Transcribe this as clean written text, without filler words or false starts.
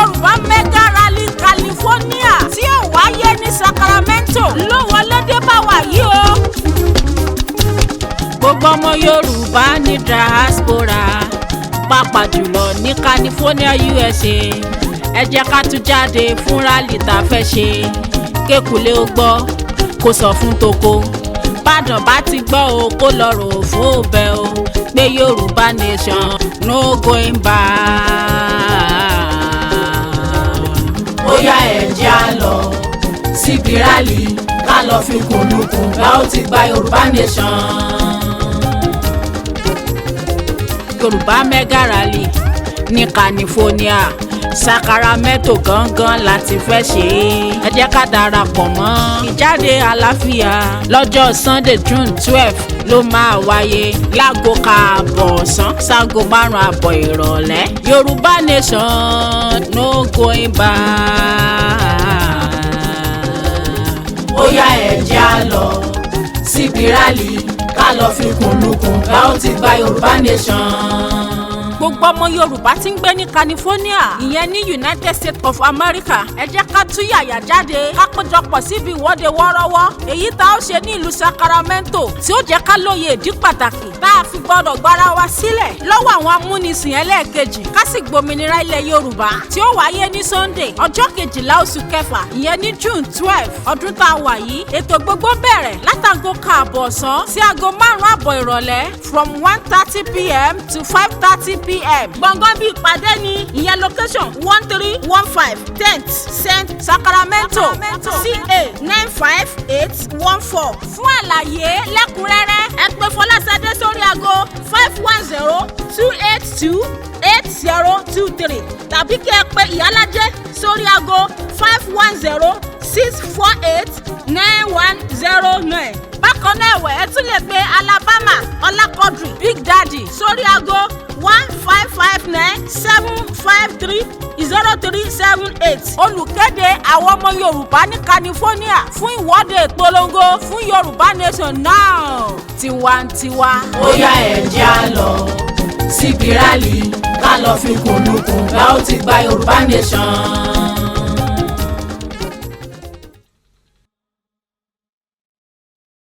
Yoruba Mega Rally California tí ó wáyé ní Sacramento ló wọlé dé bá wa yìí o. Gbogbo ọmọ Yorùbá ní diaspora pàápàá jùlọ ní California USA ẹ jẹ́ ká tún jáde fún rally tá fẹ́ ṣe kékulé ó gbọ́ kó sọ fún toko bàdàn bá ti gbọ́ o kó lọ rò fún òbẹ o pé Yorùbá nation no going back. Ó yá ẹ jẹ́ á lọ síbi rally ká lọ fi kùnlùkùn bá ó ti gba Yorùbá nation. Yoruba Mega Rally ní California Sacramento gangan láti fẹ́ ṣe ẹ jẹ́ ká darapọ̀ mọ́ ìjáde àlàáfíà lọ́jọ́ Sunday June 12 ló máa wáyé láago káàbọ̀ ọ̀sán sáago 5 àbọ̀ ìrọ̀lẹ́ Yorùbá nation no going back. Ó yá ẹ jẹ́ á lọ síbi rally ká lọ fi kùnlùkùn bá ó ti gba Yorùbá nation. Gbogbo ọmọ Yorùbá tí ń gbé ní California ìyẹn ní United States of America ẹ jẹ́ ká tú yàyà jáde ká péjọpọ̀ síbi ìwọ́de wọ́rọ́wọ́ èyí tá ó ṣe ní ìlú Sacramento tí ó jẹ́ ká lóye ìdí pàtàkì tá a fi gbọ́dọ̀ gbára wa sílẹ̀ lọ́wọ́ àwọn amúnisìn ẹlẹ́ẹ̀kejì ká sì gbòmìnira ilẹ̀ Yorùbá tí ó wáyé ní Sunday ọjọ́ 12 oṣù kẹfà ìyẹn ní June 12 ọdún tá a wà yìí ètò gbogbo bẹ̀rẹ̀ látago káàbọ̀ ọ̀sán sí aago 5 àbọ̀ ìrọ̀lẹ́ from 1:30 p.m. to 5:30 p.m. gbọ̀ngàn bíi ìpàdé ní ìyẹn location 1315 10th St. Sacramento CA 95814. fún àlàyé lẹ́kùnrẹ́rẹ́ ẹ pè Fọláṣadé sórí aago 510-282-8023 tàbí kí ẹ pè Ìyálájẹ́ sórí aago 510-648-9109. bákan náà ẹ̀wẹ̀ ẹ tún lè pe Alabama Ọlákọ̀dùn Big Daddy sórí aago 1-559-753-0378. olùkéde àwọn ọmọ Yorùbá ní California fún ìwọ́de ìpolongo fún Yorùbá nation now tiwantiwa. Ó yá ẹ jẹ́ á lọ síbi rally ká lọ fi kùnlùkùn bá ó ti gba Yorùbá nation.